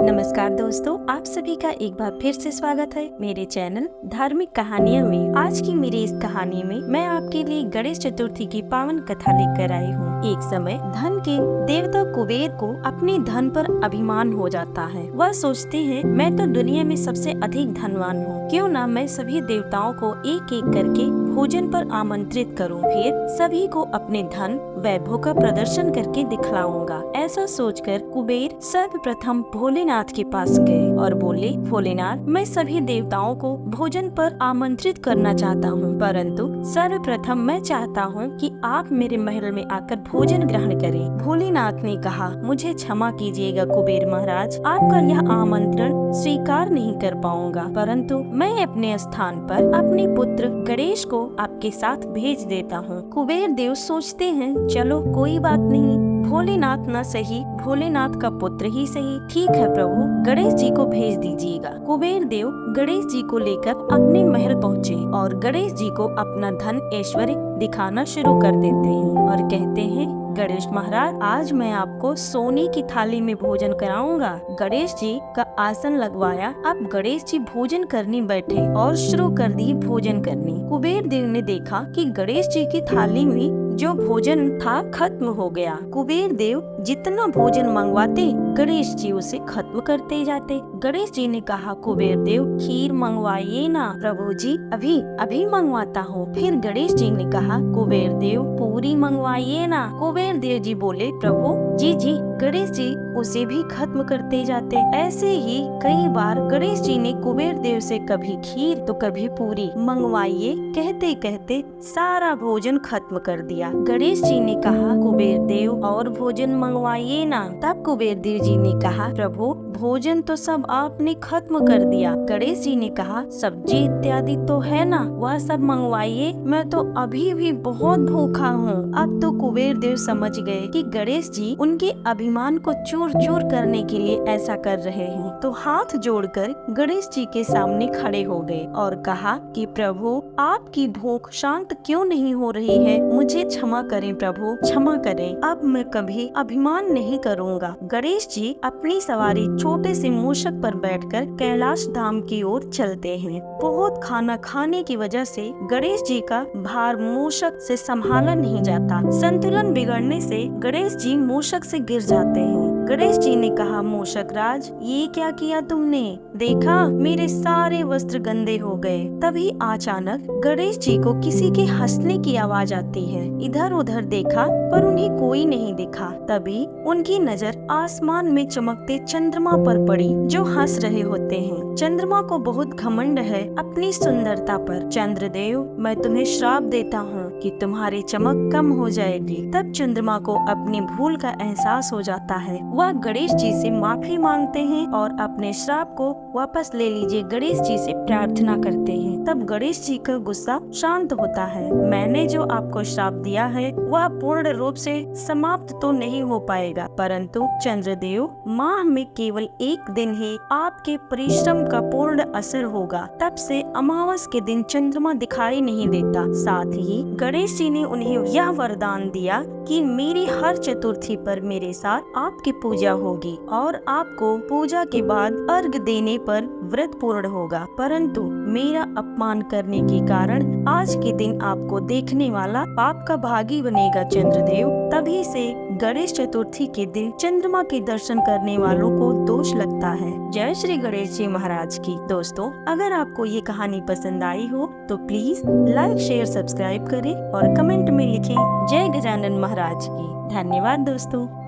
नमस्कार दोस्तों, आप सभी का एक बार फिर से स्वागत है मेरे चैनल धार्मिक कहानियों में। आज की मेरी इस कहानी में मैं आपके लिए गणेश चतुर्थी की पावन कथा लेकर आई हूँ। एक समय धन के देवता कुबेर को अपने धन पर अभिमान हो जाता है। वह सोचते हैं, मैं तो दुनिया में सबसे अधिक धनवान हूँ, क्यों ना मैं सभी देवताओं को एक एक करके भोजन पर आमंत्रित करूँ, फिर सभी को अपने धन वैभव का प्रदर्शन करके दिखलाऊंगा। ऐसा सोचकर कुबेर सर्वप्रथम भोलेनाथ के पास गए और बोले, भोलेनाथ, मैं सभी देवताओं को भोजन पर आमंत्रित करना चाहता हूँ, परंतु सर्वप्रथम मैं चाहता हूँ कि आप मेरे महल में आकर भोजन ग्रहण करें। भोलेनाथ ने कहा, मुझे क्षमा कीजिएगा कुबेर महाराज, आपका यह आमंत्रण स्वीकार नहीं कर पाऊंगा, परंतु मैं अपने स्थान पर अपने पुत्र गणेश को आपके साथ भेज देता हूँ। कुबेर देव सोचते हैं, चलो कोई बात नहीं, भोलेनाथ न सही, भोलेनाथ का पुत्र ही सही, ठीक है प्रभु, गणेश जी को भेज दीजिएगा। कुबेर देव गणेश जी को लेकर अपने महल पहुँचे और गणेश जी को अपना धन ऐश्वर्य दिखाना शुरू कर देते हैं और कहते हैं, गणेश महाराज, आज मैं आपको सोने की थाली में भोजन कराऊंगा। गणेश जी का आसन लगवाया। अब गणेश जी भोजन करने बैठे और शुरू कर दिए भोजन करने। कुबेर देव ने देखा कि गणेश जी की थाली में जो भोजन था खत्म हो गया। कुबेर देव जितना भोजन मंगवाते, गणेश जी उसे खत्म करते जाते। गणेश जी ने कहा, कुबेर देव, खीर मंगवाइए ना। प्रभु जी, अभी अभी मंगवाता हूँ। फिर गणेश जी ने कहा, कुबेर देव, पूरी मंगवाइए ना। कुबेर देव जी बोले, प्रभु जी जी। गणेश जी उसे भी खत्म करते जाते। ऐसे ही कई बार गणेश जी ने कुबेर देव से कभी खीर तो कभी पूरी मंगवाइए कहते कहते सारा भोजन खत्म कर दिया। गणेश जी ने कहा, कुबेर देव, और भोजन मंगवाइए ना। तब कुबेर देव जी ने कहा, प्रभु भोजन तो सब आपने खत्म कर दिया। गणेश जी ने कहा, सब्जी इत्यादि तो है ना, वह सब मंगवाइए, मैं तो अभी भी बहुत भूखा हूँ। अब तो कुबेर देव समझ गए कि गणेश जी उनके अभिमान को चूर चूर करने के लिए ऐसा कर रहे हैं, तो हाथ जोड़कर गणेश जी के सामने खड़े हो गए और कहा कि प्रभु, आपकी भूख शांत क्यों नहीं हो रही है, मुझे क्षमा करें प्रभु, क्षमा करें, अब मैं कभी अभिमान नहीं करूँगा। गणेश जी अपनी सवारी छोटे से मूषक पर बैठकर कैलाश धाम की ओर चलते हैं। बहुत खाना खाने की वजह से गणेश जी का भार मूषक से संभाला नहीं जाता। संतुलन बिगड़ने से गणेश जी मूषक से गिर जाते हैं। गणेश जी ने कहा, मूषक राज, ये क्या किया तुमने? देखा, मेरे सारे वस्त्र गंदे हो गए। तभी अचानक गणेश जी को किसी के हंसने की आवाज आती है। इधर उधर देखा पर उन्हें कोई नहीं दिखा। तभी उनकी नजर आसमान में चमकते चंद्रमा पर पड़ी, जो हंस रहे होते हैं। चंद्रमा को बहुत घमंड है अपनी सुंदरता पर। चंद्रदेव, मैं तुम्हें श्राप देता हूँ कि तुम्हारी चमक कम हो जाएगी। तब चंद्रमा को अपनी भूल का एहसास हो जाता है। वह गणेश जी से माफी मांगते हैं और अपने श्राप को वापस ले लीजिए गणेश जी से प्रार्थना करते हैं। तब गणेश जी का गुस्सा शांत होता है। मैंने जो आपको श्राप दिया है वह पूर्ण रूप से समाप्त तो नहीं हो पाएगा, परंतु चंद्रदेव, माह में केवल एक दिन ही आपके परिश्रम का पूर्ण असर होगा। तब से अमावस के दिन चंद्रमा दिखाई नहीं देता। साथ ही गणेश जी ने उन्हें यह वरदान दिया कि मेरी हर चतुर्थी पर मेरे साथ आपकी पूजा होगी और आपको पूजा के बाद अर्घ देने पर व्रत पूर्ण होगा, परंतु मेरा अपमान करने के कारण आज के दिन आपको देखने वाला पाप का भागी बनेगा चंद्रदेव। तभी से गणेश चतुर्थी के दिन चंद्रमा के दर्शन करने वालों को दोष लगता है। जय श्री गणेश जी महाराज की। दोस्तों, अगर आपको ये कहानी पसंद आई हो तो प्लीज लाइक, शेयर, सब्सक्राइब करें और कमेंट में लिखें जय गजानन महाराज की। धन्यवाद दोस्तों।